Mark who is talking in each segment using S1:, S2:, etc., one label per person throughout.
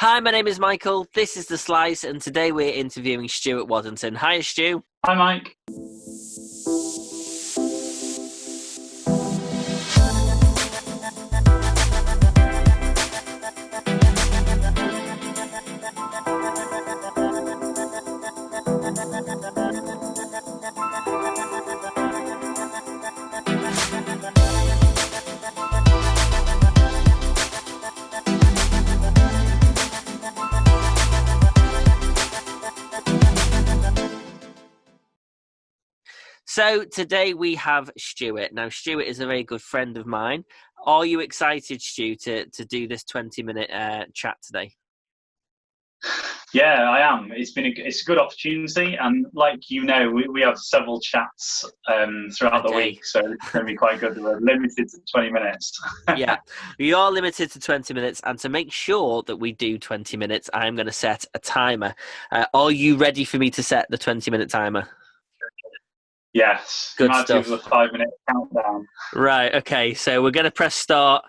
S1: Hi, my name is Michael. This is The Slice, and today we're interviewing Stuart Waddington. Hi, Stu.
S2: Hi, Mike.
S1: So today we have Stuart. Now, Stuart is a very good friend of mine. Are you excited, Stu, to do this 20-minute chat today?
S2: Yeah, I am. It's a good opportunity, and like we have several chats throughout the week, so it's going to be quite good. We're limited to 20 minutes.
S1: Yeah, we are limited to 20 minutes, and to make sure that we do 20 minutes, I'm going to set a timer. Are you ready for me to set the 20-minute timer?
S2: Yes,
S1: Good stuff.
S2: The 5-minute countdown.
S1: Right. Okay. So we're going to press start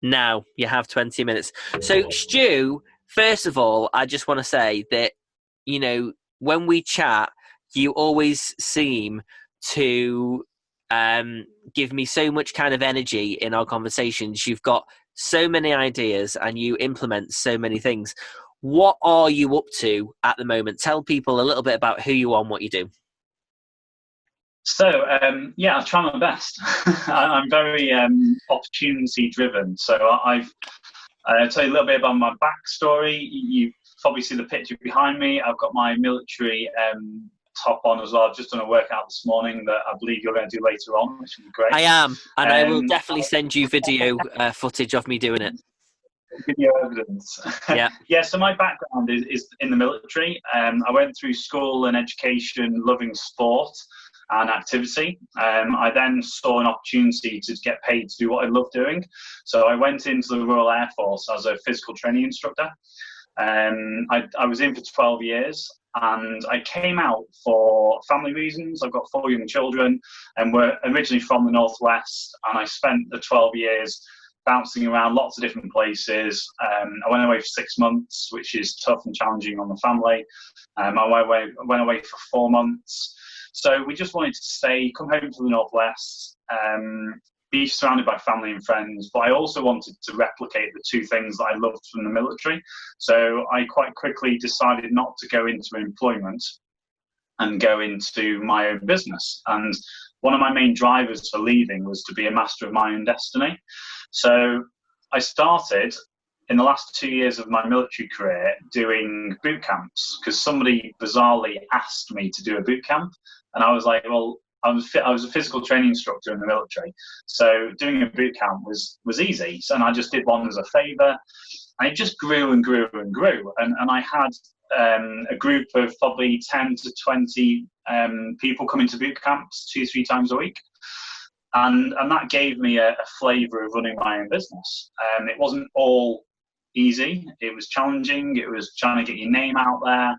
S1: now. You have 20 minutes. So, Stu, first of all, I just want to say that, when we chat, you always seem to give me so much kind of energy in our conversations. You've got so many ideas and you implement so many things. What are you up to at the moment? Tell people a little bit about who you are and what you do.
S2: So, I try my best. I'm very opportunity-driven. So I'll tell you a little bit about my backstory. You probably see the picture behind me. I've got my military top on as well. I've just done a workout this morning that I believe you're going to do later on, which will be great.
S1: I am, and I will definitely send you video footage of me doing it.
S2: Video evidence.
S1: Yeah.
S2: So my background is in the military. I went through school and education loving sport and activity. I then saw an opportunity to get paid to do what I love doing. So I went into the Royal Air Force as a physical training instructor. I was in for 12 years and I came out for family reasons. I've got 4 young children and we're originally from the Northwest, and I spent the 12 years bouncing around lots of different places. I went away for 6 months, which is tough and challenging on the family. I went away for 4 months. So we just wanted to come home to the Northwest, be surrounded by family and friends, but I also wanted to replicate the two things that I loved from the military. So I quite quickly decided not to go into employment and go into my own business. And one of my main drivers for leaving was to be a master of my own destiny. So I started in the last 2 years of my military career doing boot camps, because somebody bizarrely asked me to do a boot camp. And I was like, well, I was a physical training instructor in the military. So doing a boot camp was easy. So and I just did one as a favour. And it just grew and grew and grew. And I had a group of probably 10 to 20 people coming to boot camps 2-3 times a week. And that gave me a flavour of running my own business. It wasn't all easy. It was challenging. It was trying to get your name out there,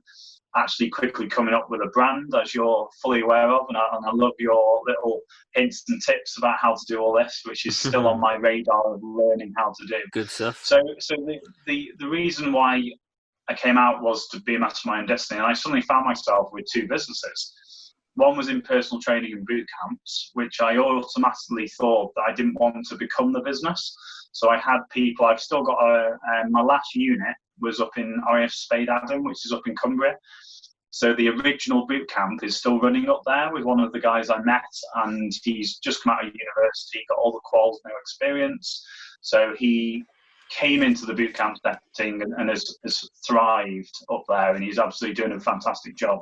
S2: actually quickly coming up with a brand, as you're fully aware of. And I love your little hints and tips about how to do all this, which is still on my radar of learning how to do.
S1: Good stuff.
S2: So the reason why I came out was to be a master of my own destiny. And I suddenly found myself with 2 businesses. One was in personal training and boot camps, which I automatically thought that I didn't want to become the business. So I had people, I've still got my last unit was up in RAF Spade Adam, which is up in Cumbria. So the original boot camp is still running up there with one of the guys I met, and he's just come out of university, got all the quals, no experience. So he came into the boot camp setting and has thrived up there, and he's absolutely doing a fantastic job.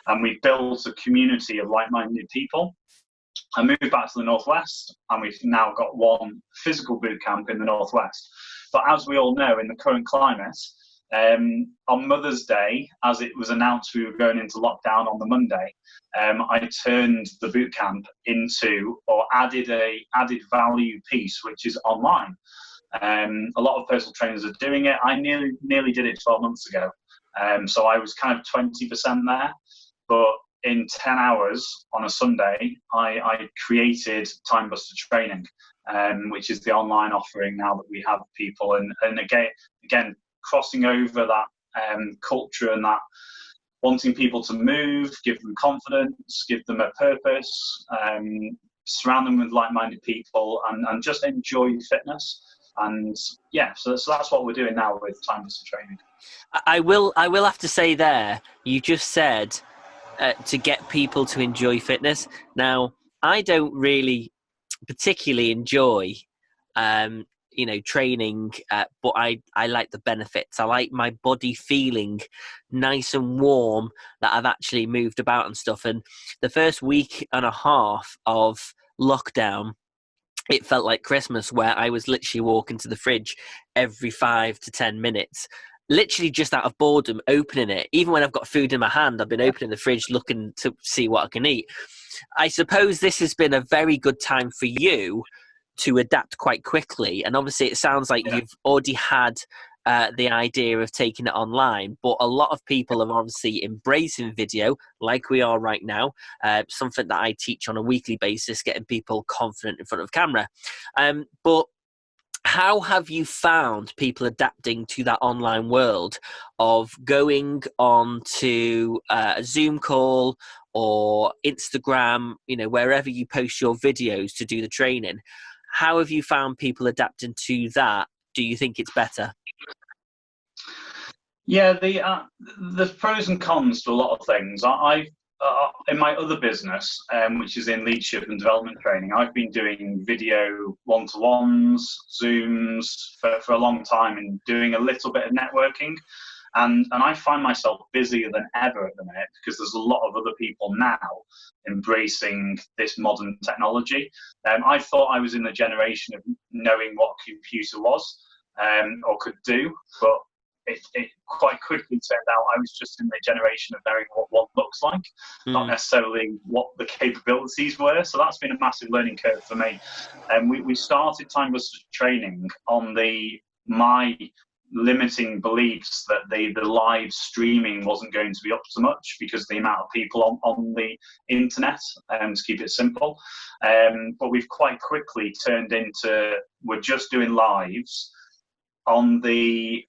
S2: And we built a community of like-minded people. I moved back to the Northwest, and we've now got one physical boot camp in the Northwest. But as we all know, in the current climate, on Mother's Day, as it was announced we were going into lockdown on the Monday, I turned the boot camp into, or added a added value piece, which is online. A lot of personal trainers are doing it. I nearly did it 12 months ago. So I was kind of 20% there. But in 10 hours on a Sunday, I created Time Buster Training, which is the online offering now that we have people. And again, crossing over that culture and that wanting people to move, give them confidence, give them a purpose, surround them with like-minded people, and just enjoy fitness. And yeah, so that's what we're doing now with Time Buster Training.
S1: I will have to say there, you just said to get people to enjoy fitness. Now, I don't really particularly enjoy training, but I like the benefits. I like my body feeling nice and warm, that I've actually moved about and stuff. And the first week and a half of lockdown, it felt like Christmas, where I was literally walking to the fridge every 5 to 10 minutes, literally just out of boredom, opening it. Even when I've got food in my hand, I've been opening the fridge looking to see what I can eat. I suppose this has been a very good time for you to adapt quite quickly. And obviously it sounds like you've already had the idea of taking it online, but a lot of people are obviously embracing video like we are right now, something that I teach on a weekly basis, getting people confident in front of camera. But how have you found people adapting to that online world of going on to a Zoom call or Instagram, wherever you post your videos to do the training? How have you found people adapting to that? Do you think it's better?
S2: Yeah, there's pros and cons to a lot of things. I in my other business, which is in leadership and development training, I've been doing video one-to-ones, Zooms for a long time, and doing a little bit of networking. And I find myself busier than ever at the minute, because there's a lot of other people now embracing this modern technology. I thought I was in the generation of knowing what a computer was or could do, but it quite quickly turned out I was just in the generation of knowing what one looks like, not necessarily what the capabilities were. So that's been a massive learning curve for me. And we started Time Buster Training on my limiting beliefs that the live streaming wasn't going to be up to much because of the amount of people on the internet, to keep it simple. But we've quite quickly turned into, we're just doing lives on the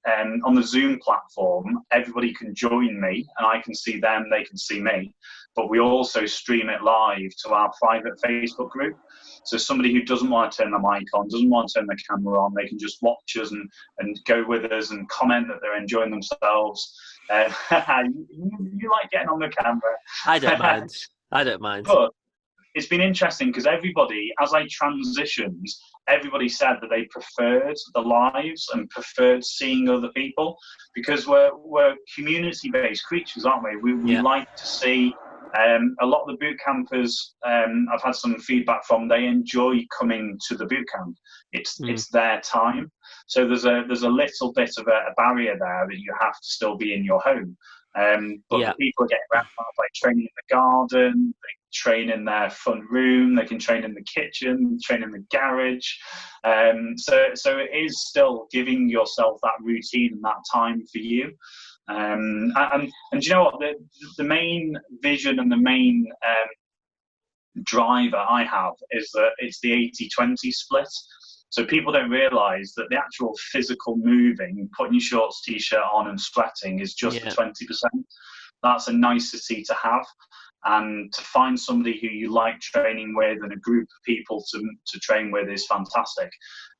S2: Zoom platform. Everybody can join me and I can see them, they can see me, but we also stream it live to our private Facebook group. So somebody who doesn't want to turn the mic on, doesn't want to turn the camera on, they can just watch us and go with us and comment that they're enjoying themselves. You like getting on the camera.
S1: I don't mind.
S2: But it's been interesting because everybody, as I transitioned, everybody said that they preferred the lives and preferred seeing other people, because we're community-based creatures, aren't we? We like to see. A lot of the boot campers, I've had some feedback from, they enjoy coming to the boot camp. It's their time. So there's a little bit of a barrier there that you have to still be in your home. But the people are getting around by training in the garden, they train in their front room, they can train in the kitchen, train in the garage. So it is still giving yourself that routine and that time for you. And you know what, the main vision and the main driver I have is that it's the 80-20 split. So people don't realise that the actual physical moving, putting your shorts, t-shirt on and sweating is just the 20%. That's a nicety to have. And to find somebody who you like training with and a group of people to train with is fantastic.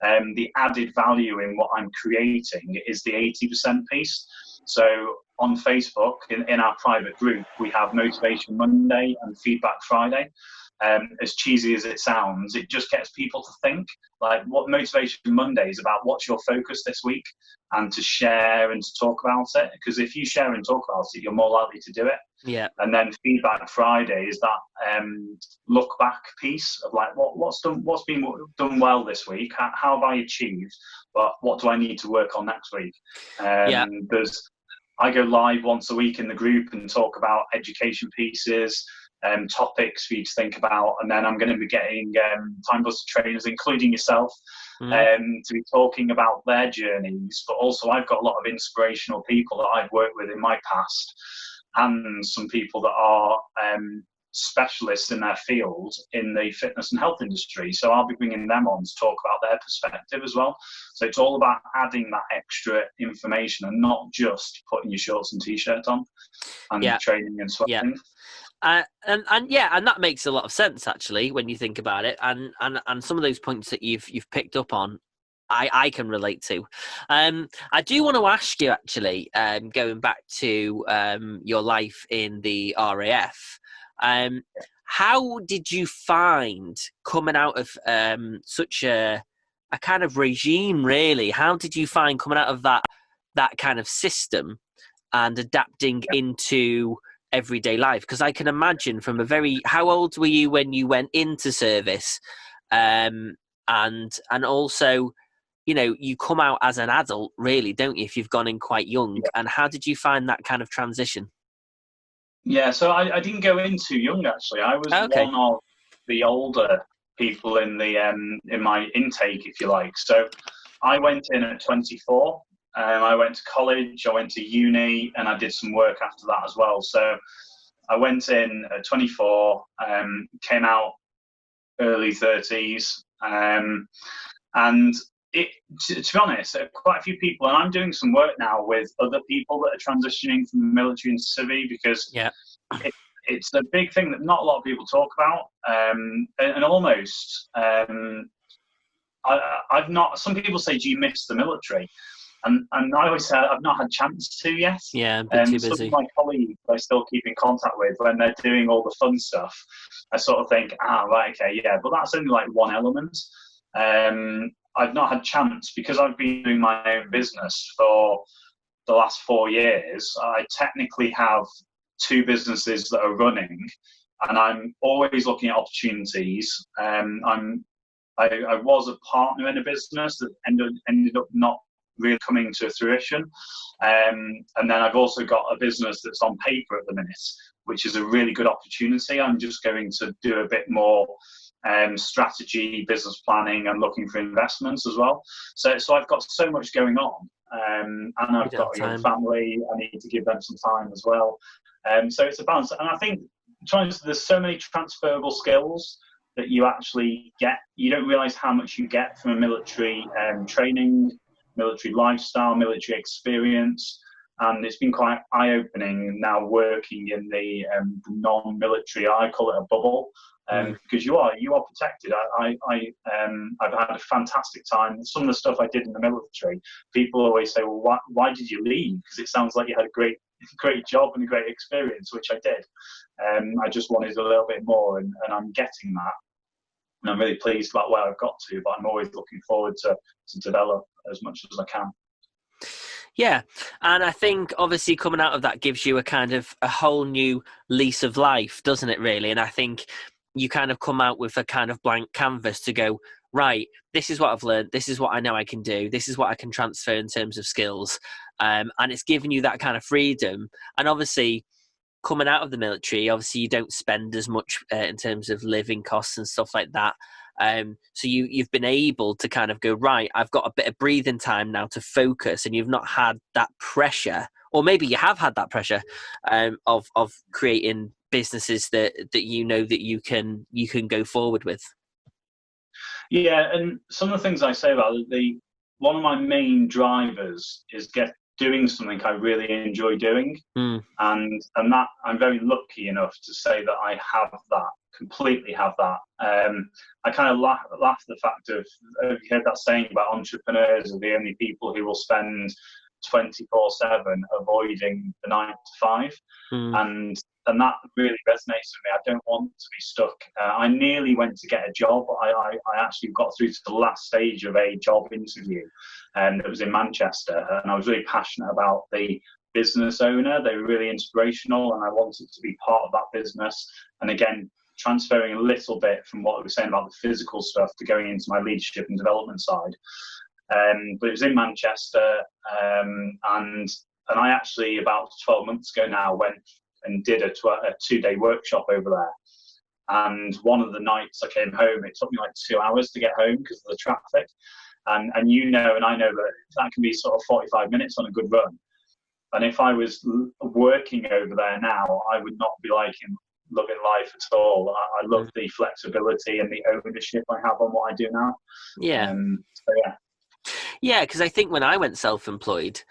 S2: The added value in what I'm creating is the 80% piece. So on Facebook, in our private group, we have Motivation Monday and Feedback Friday. As cheesy as it sounds, it just gets people to think, like, what Motivation Monday is about, what's your focus this week, and to share and to talk about it. Because if you share and talk about it, you're more likely to do it. Yeah. And then Feedback Friday is that look back piece of like, what's been done well this week? How have I achieved? But what do I need to work on next week? I go live once a week in the group and talk about education pieces, topics for you to think about, and then I'm going to be getting Time Buster trainers, including yourself, to be talking about their journeys. But also, I've got a lot of inspirational people that I've worked with in my past, and some people that are specialists in their field in the fitness and health industry. So I'll be bringing them on to talk about their perspective as well. So it's all about adding that extra information and not just putting your shorts and t-shirt on and training and sweating.
S1: And that makes a lot of sense actually when you think about it. And some of those points that you've picked up on, I can relate to. I do want to ask you actually, going back to your life in the RAF. How did you find coming out of such a kind of regime? Really, how did you find coming out of that kind of system and adapting into everyday life? Because I can imagine from how old were you when you went into service, and also, you know, you come out as an adult, really, don't you, if you've gone in quite young? And how did you find that kind of transition?
S2: Yeah, so I didn't go in too young, actually. I was one of the older people in my intake, if you like. So I went in at 24. I went to college, I went to uni, and I did some work after that as well. So I went in at 24, came out early 30s, and to be honest, quite a few people, and I'm doing some work now with other people that are transitioning from the military into civvy, because it's a big thing that not a lot of people talk about, and almost I've not. Some people say, "Do you miss the military?" And I always say I've not had a chance to yet.
S1: Yeah, I've been too busy.
S2: Some of my colleagues I still keep in contact with, when they're doing all the fun stuff, I sort of think, right, okay, yeah, but that's only like one element. I've not had a chance because I've been doing my own business for the last 4 years. I technically have 2 businesses that are running, and I'm always looking at opportunities. I was a partner in a business that ended up not really coming to fruition. And then I've also got a business that's on paper at the minute, which is a really good opportunity. I'm just going to do a bit more strategy, business planning, and looking for investments as well. So I've got so much going on, and I've got a young family. I need to give them some time as well. So it's a balance, and I think there's so many transferable skills that you actually get. You don't realise how much you get from a military training, military lifestyle, military experience. And it's been quite eye-opening now working in the non-military. I call it a bubble, because you are protected. I've had a fantastic time. Some of the stuff I did in the military, people always say, "Well, why did you leave?" Because it sounds like you had a great job and a great experience, which I did. I just wanted a little bit more, and I'm getting that. And I'm really pleased about where I've got to, but I'm always looking forward to develop as much as I can.
S1: Yeah, and I think obviously coming out of that gives you a whole new lease of life, doesn't it, really? And I think you kind of come out with a kind of blank canvas to go, right, this is what I've learned, this is what I know I can do, this is what I can transfer in terms of skills. And it's giving you that kind of freedom. And obviously, coming out of the military, obviously you don't spend as much in terms of living costs and stuff like that. So you've been able to kind of go, right, I've got a bit of breathing time now to focus, and you've not had that pressure, or maybe you have had that pressure of creating businesses that you know that you can go forward with.
S2: Yeah, and some of the things I say about it, one of my main drivers is doing something I really enjoy doing, and that I'm very lucky enough to say that I completely have that. I kind of laugh at the fact of, have you heard that saying about entrepreneurs are the only people who will spend 24/7 avoiding the 9 to 5, and that really resonates with me. I don't want to be stuck. I nearly went to get a job. I actually got through to the last stage of a job interview, and it was in Manchester, and I was really passionate about the business owner. They were really inspirational, and I wanted to be part of that business. And again, transferring a little bit from what we were saying about the physical stuff to going into my leadership and development side. But it was in Manchester, and I actually, about 12 months ago now, went and did a 2-day workshop over there. And one of the nights I came home, it took me like 2 hours to get home because of the traffic. And you know, and I know that can be sort of 45 minutes on a good run. And if I was working over there now, I would not be liking loving life at all. I love the flexibility and the ownership I have on what I do now.
S1: Yeah.
S2: So yeah.
S1: Yeah, because I think when I went self-employed,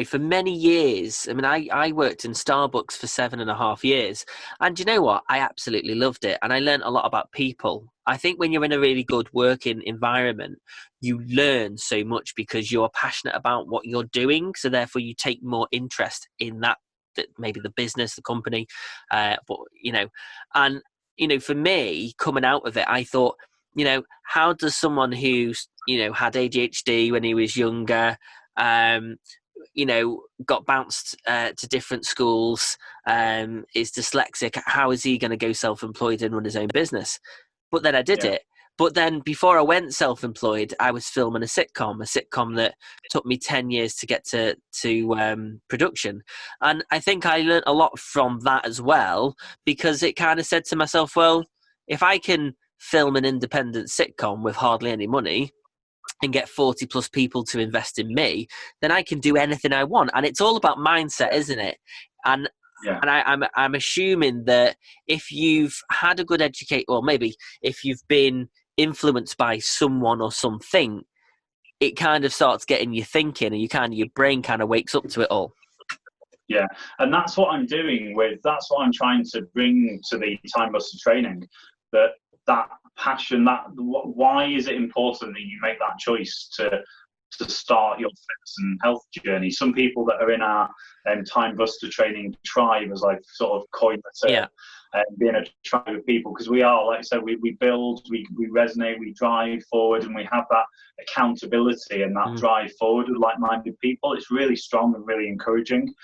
S1: for many years, I mean, I worked in Starbucks for 7.5 years. And you know what? I absolutely loved it. And I learned a lot about people. I think when you're in a really good working environment, you learn so much because you're passionate about what you're doing. So therefore you take more interest in that maybe the business, the company. And, for me, coming out of it, I thought, how does someone who's, had ADHD when he was younger, got bounced to different schools, is dyslexic, how is he going to go self-employed and run his own business? But then I did it. But then before I went self-employed, I was filming a sitcom that took me 10 years to get to production. And I think I learned a lot from that as well, because it kind of said to myself, well, if I can film an independent sitcom with hardly any money and get 40 plus people to invest in me, then I can do anything I want. And it's all about mindset, isn't it? And I'm assuming that if you've had a good educate, or maybe if you've been influenced by someone or something, it kind of starts getting you thinking, and your brain kind of wakes up to it all.
S2: Yeah, and that's what I'm doing that's what I'm trying to bring to the Time Buster training, that passion, why is it important that you make that choice to start your fitness and health journey? Some people that are in our Time Buster training tribe, as I've sort of coined the term, being a tribe of people, because we are, like I said, we build, we resonate, we drive forward, and we have that accountability and that drive forward with like-minded people. It's really strong and really encouraging.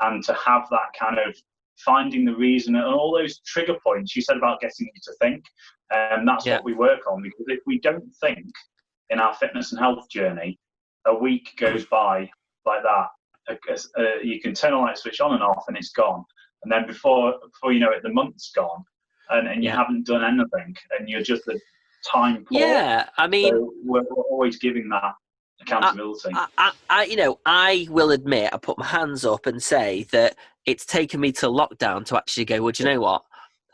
S2: And to have that kind of finding the reason and all those trigger points you said about getting you to think, that's what we work on. Because if we don't think in our fitness and health journey, a week goes by like that. You can turn a light switch on and off and it's gone. And then before you know it, the month's gone and you haven't done anything and you're just a time poor.
S1: Yeah, I mean,
S2: so we're always giving that accountability.
S1: I will admit, I put my hands up and say that it's taken me to lockdown to actually go, well, do you know what?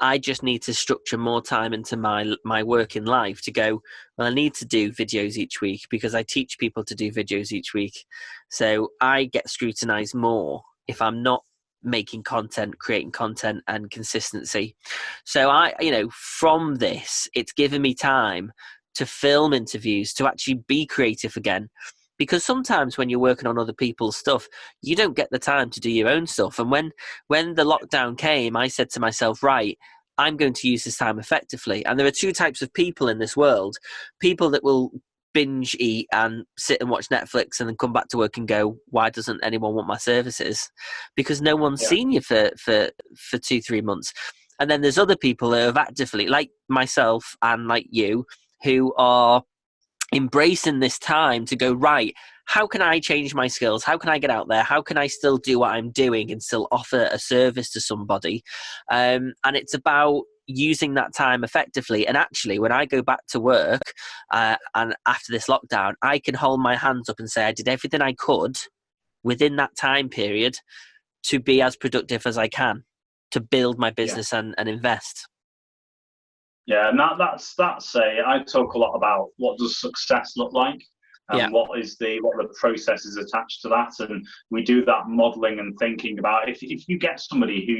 S1: I just need to structure more time into my working life to go, well, I need to do videos each week because I teach people to do videos each week. So I get scrutinized more if I'm not making content, creating content and consistency. So from this, it's given me time to film interviews, to actually be creative again. Because sometimes when you're working on other people's stuff, you don't get the time to do your own stuff. And when the lockdown came, I said to myself, right, I'm going to use this time effectively. And there are two types of people in this world. People that will binge eat and sit and watch Netflix and then come back to work and go, why doesn't anyone want my services? Because no one's seen you for 2-3 months. And then there's other people that have actively, like myself and like you, who are embracing this time to go, right, how can I change my skills? How can I get out there? How can I still do what I'm doing and still offer a service to somebody? And it's about using that time effectively. And actually, when I go back to work and after this lockdown, I can hold my hands up and say I did everything I could within that time period to be as productive as I can, to build my business and invest.
S2: Yeah, and that's I talk a lot about what does success look like, and what are the processes attached to that, and we do that modelling and thinking about if you get somebody who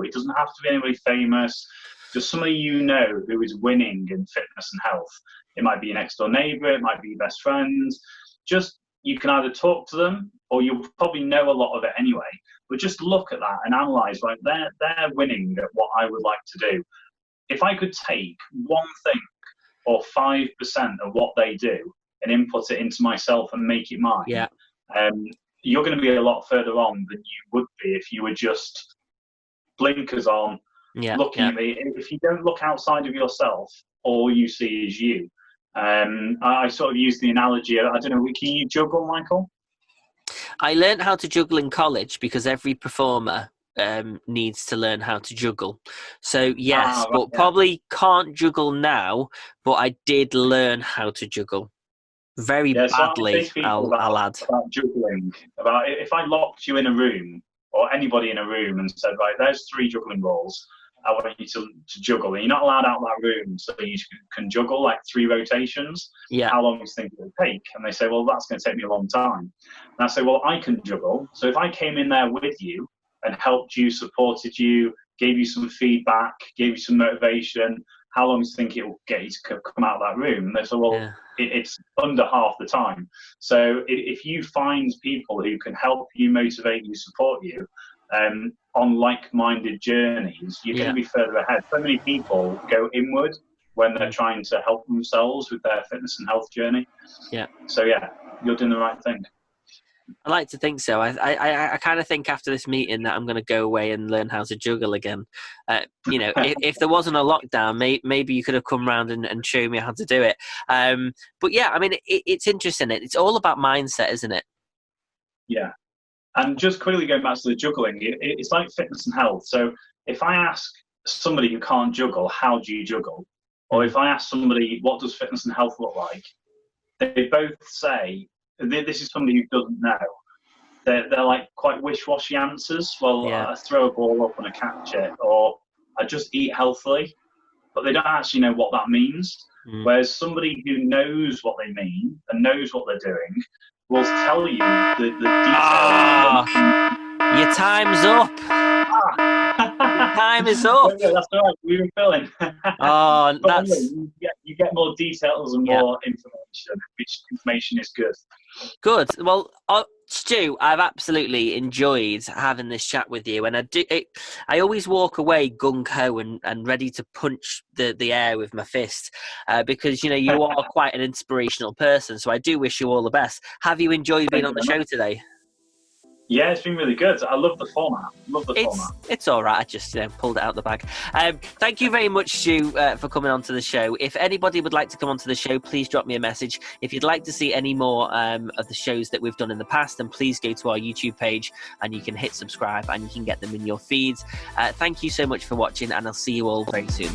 S2: it doesn't have to be anybody famous, just somebody who is winning in fitness and health. It might be your next door neighbour, it might be your best friends. Just you can either talk to them or you'll probably know a lot of it anyway. But just look at that and analyse. Right, they're winning at what I would like to do. If I could take one thing or 5% of what they do and input it into myself and make it mine, you're going to be a lot further on than you would be if you were just blinkers on, looking at me. If you don't look outside of yourself, all you see is you. I sort of use the analogy, I don't know, can you juggle, Michael?
S1: I learned how to juggle in college because every performer needs to learn how to juggle. So yes, but probably can't juggle now, but I did learn how to juggle very badly. I'll add
S2: about juggling. About if I locked you in a room or anybody in a room and said, right, there's 3 juggling balls, I want you to juggle. And you're not allowed out of that room, so you can juggle like 3 rotations.
S1: Yeah.
S2: How long do you think it would take? And they say, well, that's going to take me a long time. And I say, well, I can juggle. So if I came in there with you and helped you, supported you, gave you some feedback, gave you some motivation, how long do you think it will get you to come out of that room? And they say, well, it's under half the time. So if you find people who can help you, motivate you, support you on like-minded journeys, you're going to be further ahead. So many people go inward when they're trying to help themselves with their fitness and health journey.
S1: Yeah.
S2: So yeah, you're doing the right thing.
S1: I like to think so. I kind of think after this meeting that I'm going to go away and learn how to juggle again. You know, if there wasn't a lockdown, maybe you could have come round and shown me how to do it. But yeah, I mean, it's interesting. It's all about mindset, isn't it?
S2: Yeah. And just quickly going back to the juggling, it's like fitness and health. So if I ask somebody who can't juggle, how do you juggle? Or if I ask somebody, what does fitness and health look like? They both say, this is somebody who doesn't know. They're like quite wish-washy answers. Well, I throw a ball up and I catch it, or I just eat healthily, but they don't actually know what that means. Whereas somebody who knows what they mean and knows what they're doing will tell you the details.
S1: Your time's up. Your time is up.
S2: Yeah, that's all right. We were filling. You get more details and more information, which information is good.
S1: Good. Well, Stu, I've absolutely enjoyed having this chat with you, and I always walk away gung ho and ready to punch the air with my fist because you are quite an inspirational person. So I do wish you all the best. Have you enjoyed being on the show today?
S2: Yeah, it's been really good. I love the format.
S1: It's all right. I just pulled it out the bag. Thank you very much, Stu, for coming onto the show. If anybody would like to come onto the show, please drop me a message. If you'd like to see any more of the shows that we've done in the past, then please go to our YouTube page and you can hit subscribe and you can get them in your feeds. Thank you so much for watching, and I'll see you all very soon.